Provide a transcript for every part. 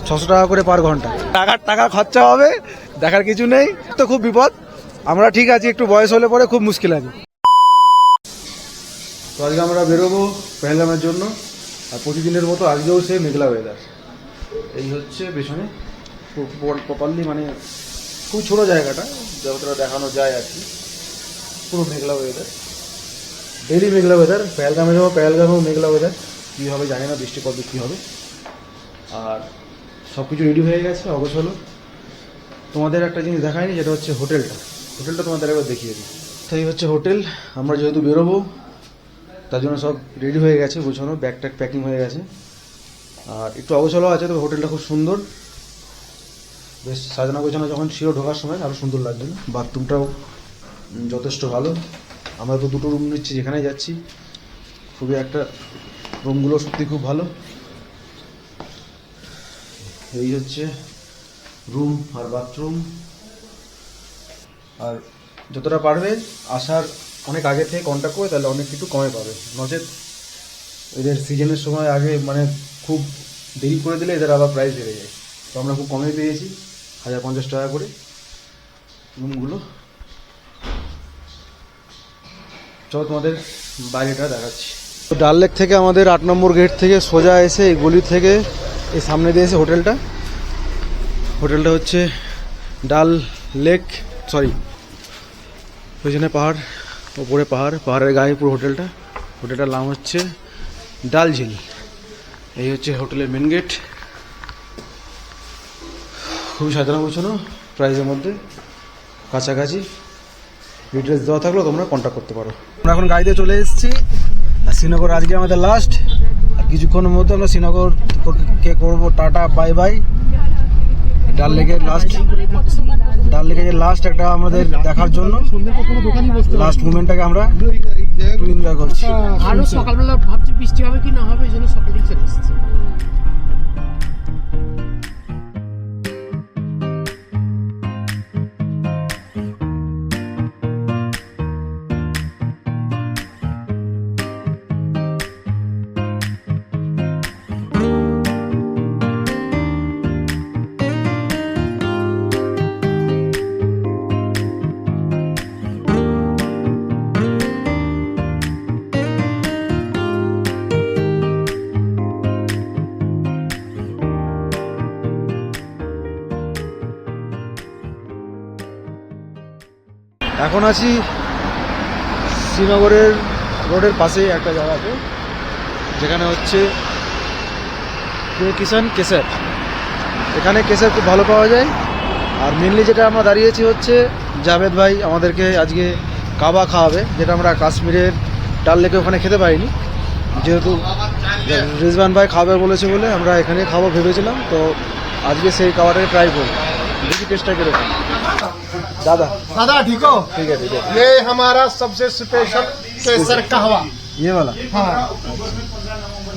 600 টাকা করে পার ঘন্টা। টাকা খরচা হবে, দেখার কিছু নেই তো, খুব বিপদ। আমরা ঠিক আছি, একটু বয়স হলে পরে খুব মুশকিল আছে। তো আজকে আমরা বেরোবো পেহেলগামের জন্য, আর প্রতিদিনের মতো আজকেও সে মেঘলা ওয়েদার। এই হচ্ছে পেছনে প্রপারলি, মানে খুব ছোটো জায়গাটা, যতটা দেখানো যায় আর কি। পুরো মেঘলা ওয়েদার, ডেলি মেঘলা ওয়েদার। পেহেলগামে যাবো, পেহেলগামেও মেঘলা ওয়েদার। কী হবে জানি না, বৃষ্টি কবে কী হবে। আর সব কিছু রেডি হয়ে গেছে, অগোছালো। তোমাদের একটা জিনিস দেখায়নি, যেটা হচ্ছে হোটেলটা তোমাদের একবার দেখিয়ে দিই। তো এই হচ্ছে হোটেল। আমরা যেহেতু বেরোবো তার জন্য সব রেডি হয়ে গেছে, গোছানো, ব্যাগ ট্যাগ প্যাকিং হয়ে গেছে। আর একটু অগোছালো আছে, তবে হোটেলটা খুব সুন্দর, বেশ সাজানো গোছানো। যখন ছিল ঢোকার সময় আরও সুন্দর লাগছিল। বাথরুমটাও যথেষ্ট ভালো। আমরা তো দুটো রুম নিচ্ছি যেখানে যাচ্ছি, খুবই একটা, রুমগুলো সত্যি খুব ভালো। এই হচ্ছে রুম আর বাথরুম। আর যতটা পারবে আসার অনেক আগে থেকে কন্ট্যাক্ট করে, তাহলে অনেক কিছু কমে পাবে। নচেত এদের সিজনের সময় আগে মানে খুব দেরি করে দিলে এদের আবার প্রাইস বেড়ে যায়। তো আমরা খুব কমে পেয়েছি, 1050 টাকা করে রুমগুলো। চলো তোমাদের বাইরেটা দেখাচ্ছি। তো ডাল লেক থেকে আমাদের 8 নম্বর গেট থেকে সোজা এসে এই গলি থেকে এই সামনে দিয়ে এসে হোটেলটা হচ্ছে ডাল লেক, সরি ওইখানে পাহাড়, ওপরে পাহাড়ের গায়ে পুরো হোটেলটার নাম হচ্ছে ডাল ঝিল। এই হচ্ছে হোটেলের মেন গেট। খুবই সাধারণ গোছানো, প্রাইসের মধ্যে কাছাকাছি। ডিটেলস দেওয়া থাকলেও তোমরা কন্ট্যাক্ট করতে পারো। আমরা এখন গাড়িতে চলে এসেছি, আর শ্রীনগর আজকে আমাদের লাস্ট। আর কিছুক্ষণের মধ্যে আমরা শ্রীনগরকে করবো টাটা বাই বাই। ডাল লেকের লাস্ট একটা আমাদের দেখার জন্য লাস্ট মুভমেন্টটাকে আমরা একটু এনজয় করছি। আরো সকালবেলা ভাবছি বৃষ্টি হবে কি না হবে, এই জন্য সকালেই চলে এসেছি। এখন আছি শ্রীনগরের রোডের পাশে একটা জায়গাতে, যেখানে হচ্ছে কিষান কেসার। এখানে কেসার খুব ভালো পাওয়া যায়। আর মেনলি যেটা আমরা দাঁড়িয়েছি হচ্ছে জাভেদ ভাই আমাদেরকে আজকে কাবা খাওয়াবে, যেটা আমরা কাশ্মীরের ডাল লেকে ওখানে খেতে পাইনি। যেহেতু রিজওয়ান ভাই খাবে বলেছে বলে আমরা এখানে খাবো ভেবেছিলাম। তো আজকে সেই কাবাটাকে ট্রাই করব, দেখি টেস্টটা কিরকম। दादा ठीक हो? ठीक है। ये हमारा सबसे स्पेशल केसर कहवा, ये वाला। हाँ,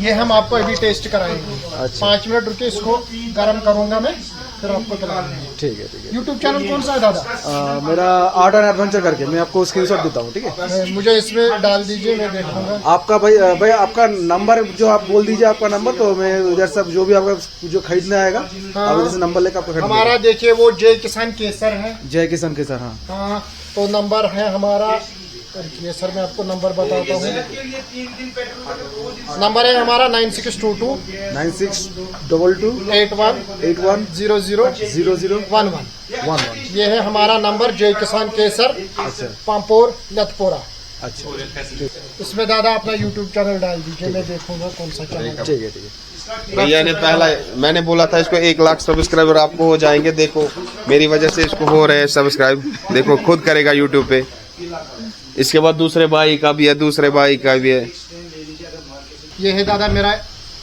ये हम आपको अभी टेस्ट कराएंगे। अच्छा। 5 मिनट रुके, इसको गर्म करूंगा मैं, फिर आपको खिलाऊंगा। ठीक है। यूट्यूब चैनल कौन सा है दादा? मेरा आर्ट एंड एडवेंचर करके, मैं आपको स्क्रीनशॉट देता हूँ, ठीक है? मुझे इसमें डाल दीजिए, मैं देखूंगा। आपका भाई आपका नंबर जो आप बोल दीजिए, आपका नंबर, तो मैं उधर सब जो भी आपका जो खरीदने आएगा, हाँ। आप जैसे नंबर लेकर आपका हमारा देखिए वो जय किसान केसर है। जय किसान केसर, हाँ। हाँ, तो नंबर है हमारा, सर मैं आपको नंबर बताता हूँ। नंबर है हमारा 9622 9622 81 81 00 0011। ये है हमारा नंबर, जय किसान केसर, अच्छा पामपोर लतपोरा। अच्छा, इसमें दादा अपना यूट्यूब चैनल डाल दीजिए, मैं देखूंगा कौन सा चैनल। ठीक है। भैया ने पहला, मैंने बोला था इसको 1 लाख सब्सक्राइबर आपको हो जाएंगे। देखो मेरी वजह से इसको हो रहे हैं सब्सक्राइब, देखो खुद करेगा यूट्यूब पे। इसके बाद दूसरे भाई का भी है, ये है दादा मेरा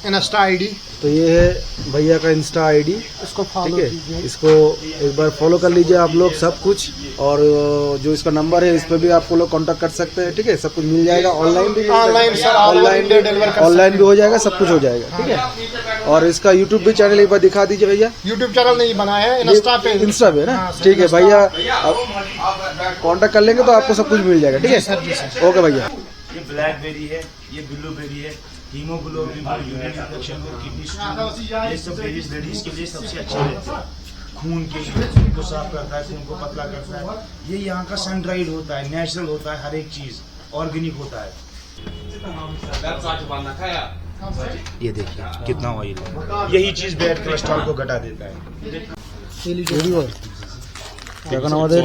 इंस्टा आईडी। तो ये है भैया का इंस्टा आईडी, इसको ठीक फॉलो है? कीजिए। इसको एक बार फॉलो कर लीजिए आप लोग सब कुछ। और जो इसका नंबर है, इस पर भी आपको लोग कांटेक्ट कर सकते हैं, ठीक है? सब कुछ मिल जाएगा, ऑनलाइन भी, ऑनलाइन सर, ऑनलाइन भी हो जाएगा, सब कुछ हो जाएगा, ठीक है? और इसका यूट्यूब भी चैनल एक बार दिखा दीजिए भैया। यूट्यूब चैनल नहीं बनाया है, इंस्टा पे है ना? हाँ, ठीक है भैया, कांटेक्ट कर लेंगे तो आपको सब कुछ मिल जाएगा, ठीक है? ओके भैया। ये ब्लैकबेरी है, ये ब्लूबेरी है, हीमोग्लोबिन को, यूरिन इन्फेक्शन को, किडनी स्टोन, ये सब लेडीज के लिए सबसे अच्छे रहते हैं। खून के लिए खून को साफ करता है, खून को पतला करता है। ये यहाँ का सन ड्राइड होता है, नेचुरल होता है, हर एक चीज़ ऑर्गेनिक होता है। ये देखिए कितना ऑयल है, यही चीज़ बैड कोलेस्ट्रॉल को घटा देता है। এখন আমাদের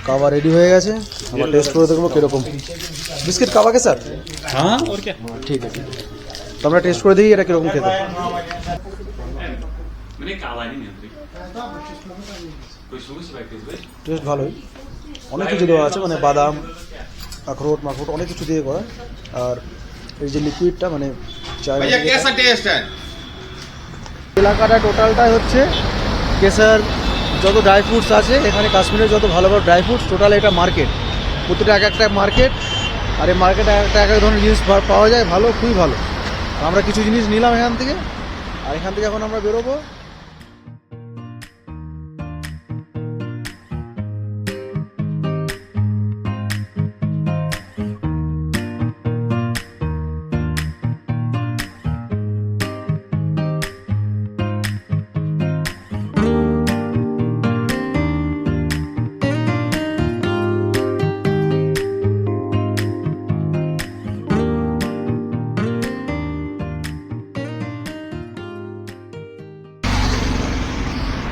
কাবা রেডি হয়ে গেছে, আমরা টেস্ট করে দেখবো কিরকম। বিস্কিট কাবা কে স্যার? हाँ और क्या। ঠিক আছে, তো আমরা টেস্ট করে দেখি এটা কিরকম খেতে। টেস্ট ভালোই, অনেক কিছু দেওয়া আছে, মানে বাদাম, আখরোট মাখরোট অনেক কিছু দিয়ে করা। আর এই যে লিকুইডটা মানে চায় भैया कैसा टेस्ट है? এলাকাটা টোটালটাই হচ্ছে কেসার, যত ড্রাই ফ্রুটস আছে এখানে কাশ্মীরের যত ভালো ভালো ড্রাই ফ্রুটস, টোটাল এটা মার্কেট, প্রতিটা এক একটা মার্কেট। আর এই মার্কেটে একটা এক এক ধরনের জিনিস পাওয়া যায় ভালো, খুবই ভালো। আমরা কিছু জিনিস নিলাম এখান থেকে, আর এখান থেকে এখন আমরা বেরোবো।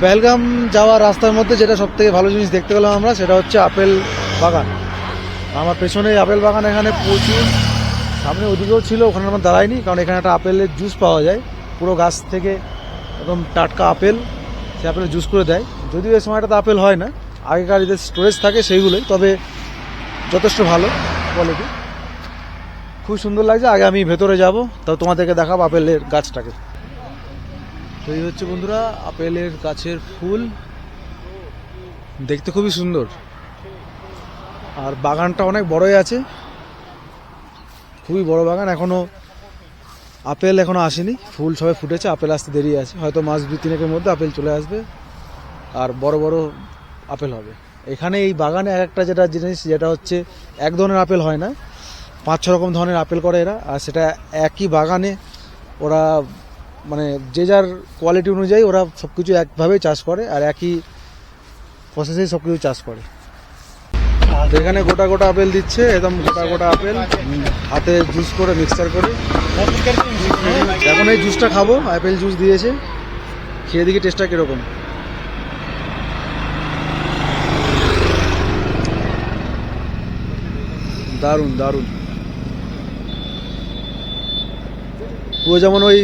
পেহেলগাম যাওয়ার রাস্তার মধ্যে যেটা সব থেকে ভালো জিনিস দেখতে পেলাম আমরা, সেটা হচ্ছে আপেল বাগান। আমার পেছনে আপেল বাগান, এখানে প্রচুর, সামনে ওদিকেও ছিল, ওখানে আমরা দাঁড়াইনি কারণ এখানে একটা আপেলের জুস পাওয়া যায়, পুরো গাছ থেকে একদম টাটকা আপেল, সে আপেলের জুস করে দেয়। যদিও এই সময়টাতে আপেল হয় না, আগেকার যে স্টোরেজ থাকে সেইগুলোই, তবে যথেষ্ট ভালো কোয়ালিটি, খুব সুন্দর লাগছে। আগে আমি ভেতরে যাব, তো তোমাদেরকে দেখাবো আপেলের গাছটাকে। তো এই হচ্ছে বন্ধুরা আপেলের গাছের ফুল, দেখতে খুবই সুন্দর। আর বাগানটা অনেক বড়ই আছে, খুবই বড় বাগান। এখনো আপেল এখনো আসেনি, ফুল সবাই ফুটেছে, আপেল আসতে দেরি আছে, হয়তো মাস 2-3 মধ্যে আপেল চলে আসবে আর বড় বড় আপেল হবে। এখানে এই বাগানে এক একটা যেটা জিনিস, যেটা হচ্ছে এক ধরনের আপেল হয় না, 5-6 রকম ধরনের আপেল করে এরা। আর সেটা একই বাগানে ওরা মানে যে যার কোয়ালিটি অনুযায়ী ওরা সব কিছু একভাবেই চাষ করে, আর একই প্রসেসেই সব কিছু চাষ করে। তো এখানে গোটা গোটা আপেল দিচ্ছে, একদম গোটা গোটা আপেল হাতে জুস করে মিক্সচার করে। এখন এই জুসটা খাবো, আপেল জুস দিয়েছে, খেয়ে দেখি টেস্টটা কীরকম। দারুণ দারুণ, পুরো যেমন ওই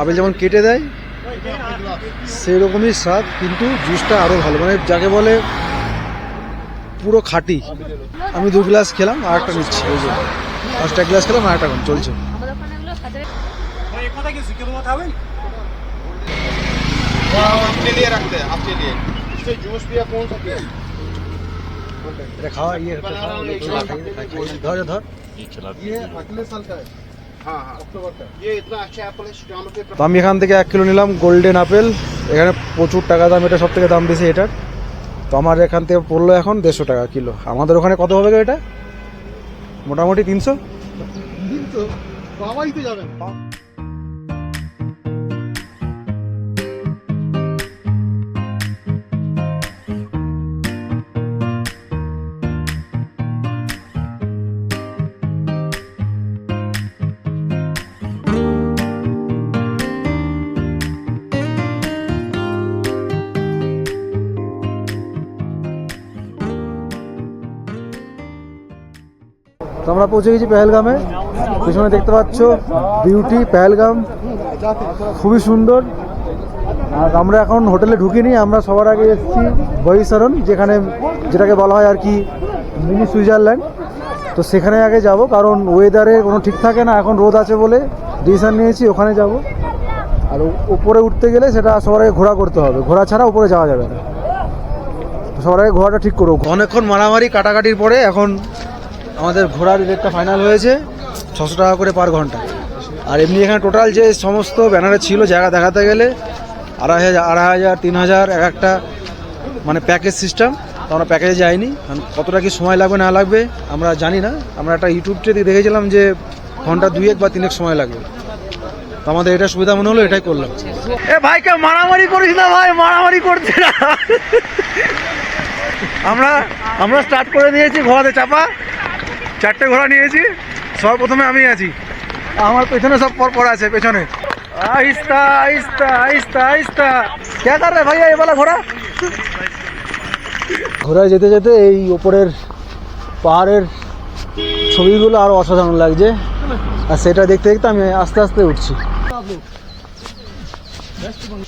আপেল যেমন কেটে দেয় সেই রকমই স্বাদ, কিন্তু জুসটা আরও ভালো, মানে যাকে বলে পুরো খাঁটি। আমি 2 গ্লাস খেলাম, আর একটা নিচ্ছি, ওই যে ফার্স্ট 1 গ্লাস খেলাম, আর একটা চলছে। अपने लिए रखते हैं, अपने लिए। जूस पिया कौन सा पिया? এটা খাওয়া ইয়ে ধর ধর। ये अगले साल का है, हाँ हाँ अक्टूबर का। ये इतना अच्छा एप्पल है, शिकागो के তো আমি এখান থেকে 1 কিলো নিলাম গোল্ডেন আপেল, এখানে প্রচুর টাকা দাম, এটা সব থেকে দাম বেশি এটার। তো আমার এখান থেকে পড়লো এখন 150 টাকা কিলো। আমাদের ওখানে কত হবে এটা? মোটামুটি 300। तो बाबा ही तो जाবেন। তো আমরা পৌঁছে গেছি পেহেলগামে, পিছনে দেখতে পাচ্ছ বিউটি পেহেলগাম, খুবই সুন্দর। আর আমরা এখন হোটেলে ঢুকিনি, আমরা সবার আগে এসেছি বহিসরণ, যেটাকে বলা হয় আর কি মিনি সুইজারল্যান্ড। তো সেখানে আগে যাব, কারণ ওয়েদারে কোনো ঠিক থাকে না, এখন রোদ আছে বলে ডিসিশন নিয়েছি ওখানে যাব। আর উপরে উঠতে গেলে সেটা সবার আগে ঘোড়া করতে হবে, ঘোড়া ছাড়া উপরে যাওয়া যাবে না। সবার আগে ঘোড়াটা ঠিক করবো। অনেকক্ষণ মারামারি কাটাকাটির পরে এখন আমাদের ঘোড়ার রেটটা ফাইনাল হয়েছে 600 টাকা করে পার ঘন্টা। আর এমনি এখানে টোটাল যে সমস্ত ব্যানারে ছিল জায়গা দেখাতে গেলে 2500, 3000 এক একটা, মানে প্যাকেজ সিস্টেম। তো আমরা প্যাকেজে যাইনি, কারণ কতটা কি সময় লাগবে না লাগবে আমরা জানি না। আমরা একটা ইউটিউব থেকে দেখেছিলাম যে ঘন্টা 2 বা 3 সময় লাগবে। তো আমাদের এটা সুবিধা মনে হলো, এটাই করলাম। এ ভাই কে মারামারি করিস না ভাই, মারামারি করছে না। আমরা স্টার্ট করে দিয়েছি, ঘোড়াতে চাপা, 4টে ঘোড়া নিয়েছি। সবার প্রথমে আমি আছি, আমার পেছনে সব পর আছে পেছনে। আহিস্তা আহিস্তা আহিস্তা আহিস্তা। क्या कर रहे हैं भैया ये वाला घोड़ा? ঘোড়ায় যেতে যেতে এই ওপরের পাহাড়ের ছবিগুলো আরো অসাধারণ লাগছে, আর সেটা দেখতে দেখতে আমি আস্তে আস্তে উঠছি।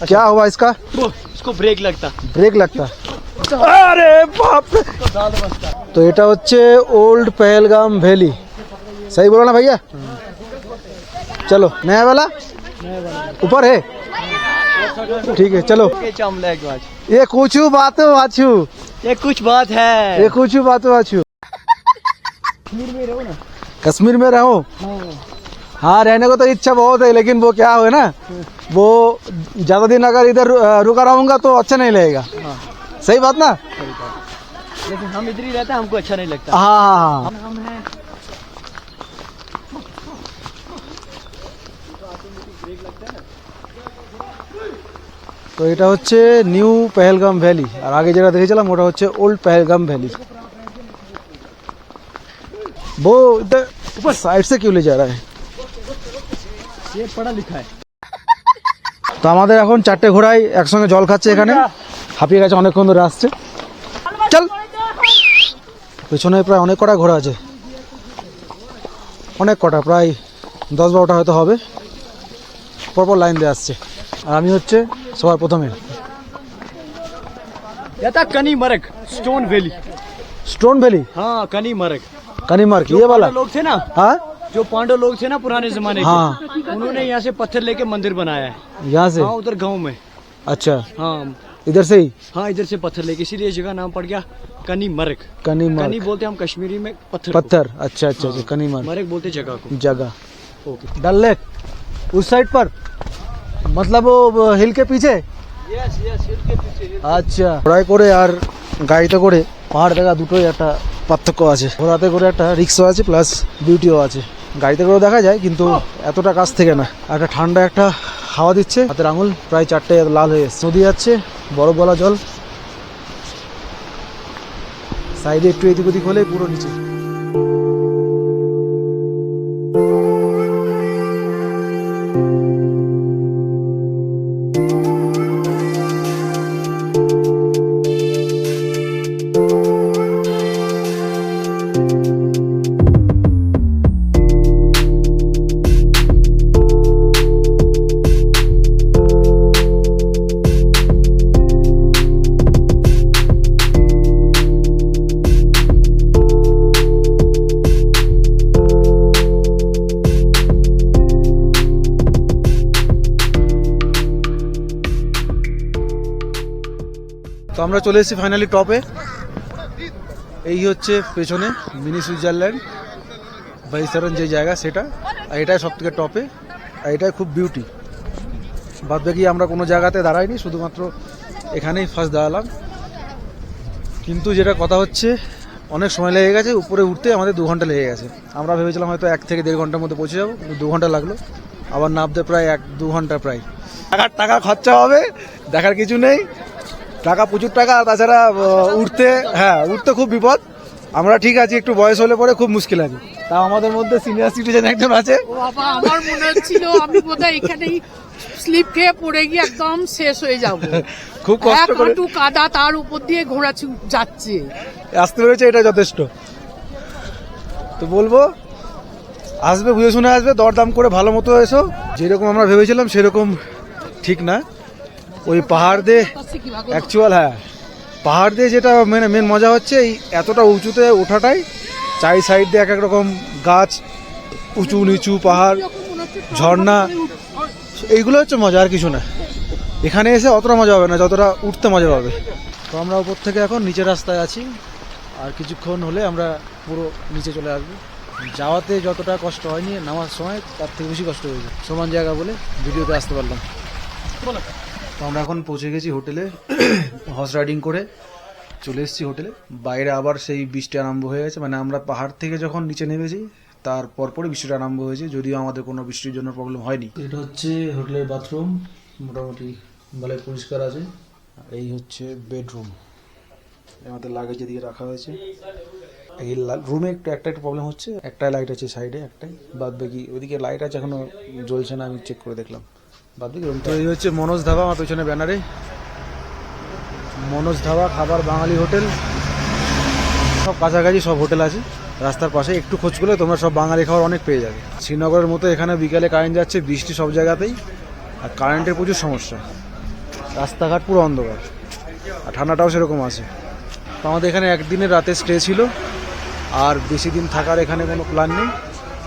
क्या हुआ इसका? इसको ब्रेक लगता। ব্রেক লাগতা। আরে বাপ রে। তো এটা হচ্ছে ओल्ड पहलगाम वैली, सही बोला ना भैया? चलो नया वाला ऊपर है, ठीक है चलो। ये कुछ बात आछू, ये कुछ बात है। ये कुछ बात आछू। कश्मीर में रहो? हाँ रहने को तो इच्छा बहुत है, लेकिन वो क्या है ना, वो ज्यादा दिन अगर इधर रुका रहूंगा तो अच्छा नहीं लगेगा। सही बात ना? लेकिन हम इधर ही रहते हैं, हमको अच्छा नहीं लगता। हाँ हाँ हाँ। हम हैं তো এটা হচ্ছে নিউ পেহেলগাম ভ্যালি, আর আগে যেটা দেখেছিলাম ওটা হচ্ছে ओल्ड पहलगाम वैली। वो इधर ऊपर साइड से क्यों ले जा रहा है? ये पढ़ा लिखा है। তো আমাদের এখন 4টে ঘোড়াই একসঙ্গে জল খাচ্ছে, এখানে হাঁপিয়ে গেছে অনেকক্ষণ ধরে আসছে। চল, পেছনে প্রায় অনেক কটা ঘোড়া আছে, অনেক কটা, প্রায় 10-12টা হয়তো হবে, পরপর লাইন দিয়ে আসছে। আর আমি হচ্ছে সবার প্রথমে। ये था कनी मरक, स्टोन वैली। Stone valley? हाँ कनी मरक। कनीमार्क ये वाला? लोग थे ना, हाँ जो पांडव लोग थे ना पुराने जमाने के, हाँ। उन्होंने यहाँ से पत्थर लेके मंदिर बनाया है। यहाँ से? हाँ उधर गांव में। अच्छा, हाँ इधर से ही? हाँ इधर से पत्थर लेके, इसीलिए जगह नाम पड़ गया कनी मरक। कनीमार्क, कनी बोलते हम कश्मीरी में पत्थर। पत्थर। अच्छा अच्छा अच्छा, कनीमार्क मरक बोलते जगह को। जगह। ओके। डल लेक उस साइड पर, मतलब वो हिल के पीछे? यस यस इसके पीछे। আচ্ছা, ঘোড়ায় করে আর গাড়িতে করে পাহাড় দেখা দুটোই একটা পার্থক্য আছে। ঘোড়াতে করে একটা রিক্সও আছে, প্লাস বিউটিও আছে। গাড়িতে করে দেখা যায় কিন্তু এতটা কাছ থেকে না। একটা ঠান্ডা একটা হাওয়া দিচ্ছে, হাতের আঙুল প্রায় 4টে লাল হয়ে এসছে। নদী যাচ্ছে, বরফ গলা জল, সাইডে একটু এদিক ওদিক হলে পুরো নিচে। তো আমরা চলে এসেছি ফাইনালি টপে। এই হচ্ছে পেছনে মিনি সুইজারল্যান্ড, বাইসারন যে জায়গা সেটা, আর এটাই সব থেকে টপে, আর এটাই খুব বিউটি। বাদ বাকি আমরা কোনো জায়গাতে দাঁড়াইনি, শুধুমাত্র এখানেই ফার্স্ট দাঁড়ালাম। কিন্তু যেটা কথা হচ্ছে, অনেক সময় লেগে গেছে, উপরে উঠতে আমাদের 2 ঘন্টা লেগে গেছে। আমরা ভেবেছিলাম হয়তো 1 থেকে 1.5 ঘন্টার মধ্যে পৌঁছে যাবো, কিন্তু 2 ঘন্টা লাগলো। আবার নামতে প্রায় 1-2 ঘন্টা প্রায়। টাকা খরচা হবে, দেখার কিছু নেই, টাকা প্রচুর টাকা। আর তাছাড়া উঠতে খুব বিপদ। আমরা ঠিক আছি, একটু বয়স হলে পরে খুব মুশকিল আছে। তাও আমাদের মধ্যে সিনিয়র সিটিজেন একজন আছে। ও বাবা, আমার মনে হচ্ছিল আমি বোধহয় এখানেই স্লিপ খেয়ে পড়ে গিয়ে একদম শেষ হয়ে যাব। খুব কষ্ট করে, একটু কাদা, তার উপর দিয়ে ঘোড়া যাচ্ছে, আসতে পেরেছে, এটা যথেষ্ট। তো বলবো, আসবে বুঝে শুনে আসবে, দরদাম করে ভালো মতো এসো। যেরকম আমরা ভেবেছিলাম সেরকম ঠিক না। ওই পাহাড় দিয়ে অ্যাকচুয়াল, পাহাড় দিয়ে যেটা মেন মজা হচ্ছে এই এতটা উঁচুতে ওঠাটাই। চারি সাইড দিয়ে এক এক রকম গাছ, উঁচু নিচু পাহাড়, ঝর্ণা, এইগুলো হচ্ছে মজা, আর কিছু না। এখানে এসে অতটা মজা হবে না যতটা উঠতে মজা পাবে। তো আমরা উপর থেকে এখন নিচের রাস্তায় আছি, আর কিছুক্ষণ হলে আমরা পুরো নিচে চলে আসবো। যাওয়াতে যতটা কষ্ট হয়নি, নামার সময় তার থেকে বেশি কষ্ট হয়েছে। সমান জায়গা বলে ভিডিওতে আসতে পারলাম। তো আমরা এখন পৌঁছে গেছি হোটেলে, হর্স রাইডিং করে চলে এসেছি হোটেলে। বাইরে আবার সেই বৃষ্টি আরম্ভ হয়ে গেছে, মানে আমরা পাহাড় থেকে যখন নিচে নেমেছি তার পরপরই বৃষ্টিটা আরম্ভ হয়েছে, যদিও আমাদের কোনো বৃষ্টির জন্য প্রবলেম হয়নি। এটা হচ্ছে হোটেলের বাথরুম, মোটামুটি ভালোই পরিষ্কার আছে। এই হচ্ছে বেডরুম, আমাদের লাগেজ এদিকে রাখা হয়েছে। এই রুমে একটা প্রবলেম হচ্ছে, একটাই লাইট আছে সাইডে, একটাই, বাদ বাকি ওইদিকে লাইট আছে এখনো জ্বলছে না, আমি চেক করে দেখলাম। বাদ বাকি রুম। তো এই হচ্ছে মনোজ ধাবা, আমার পেছনে ব্যানারে মনোজ ধাবা, খাবার বাঙালি হোটেল, সব কাছাকাছি সব হোটেল আছে রাস্তার পাশে। একটু খোঁজ করলে তোমরা সব বাঙালি খাবার অনেক পেয়ে যাবে। শ্রীনগরের মতো এখানে বিকালে কারেন্ট যাচ্ছে, বৃষ্টি সব জায়গাতেই, আর কারেন্টের প্রচুর সমস্যা, রাস্তাঘাট পুরো অন্ধকার, আর ঠান্ডাটাও সেরকম আছে। তো আমাদের এখানে একদিনের রাতে স্টে ছিল, আর বেশি দিন থাকার এখানে কোনো প্ল্যান নেই,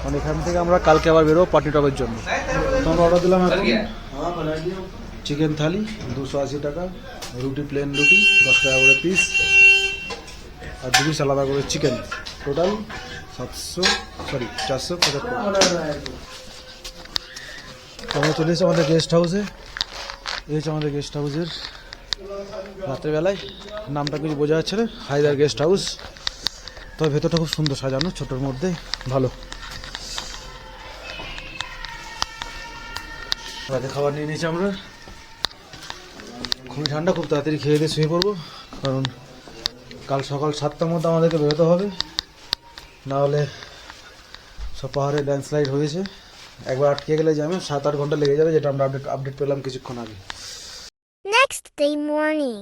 কারণ এখান থেকে আমরা কালকে আবার বেরোবো পাটনিটপের জন্য। তো আমরা অর্ডার দিলাম এখন চিকেন থালি 280 টাকা, রুটি প্লেন রুটি 10 টাকা করে পিস, আর 2 পিস আলাদা করে চিকেন, টোটাল 475। আমরা চলে এসেছি আমাদের গেস্ট হাউসে। এই হচ্ছে আমাদের গেস্ট হাউসের রাত্রেবেলায়, নামটা কিছু বোঝা যাচ্ছে না, হায়দার গেস্ট হাউস। তবে ভেতরটা খুব সুন্দর সাজানো, ছোটোর মধ্যে ভালো। রাতে খাবার নিয়ে নিয়েছি আমরা, খুবই ঠান্ডা, খুব তাড়াতাড়ি খেয়ে দিয়ে শুয়ে পড়বো, কারণ কাল সকাল 7টার মধ্যে আমাদেরকে বেরোতে হবে, নাহলে সব পাহাড়ে ল্যান্ডস্লাইড হয়েছে, একবার আটকে গেলে যাবে 7-8 ঘন্টা লেগে যাবে, যেটা আমরা আপডেট পেলাম কিছুক্ষণ আগে। Next day morning.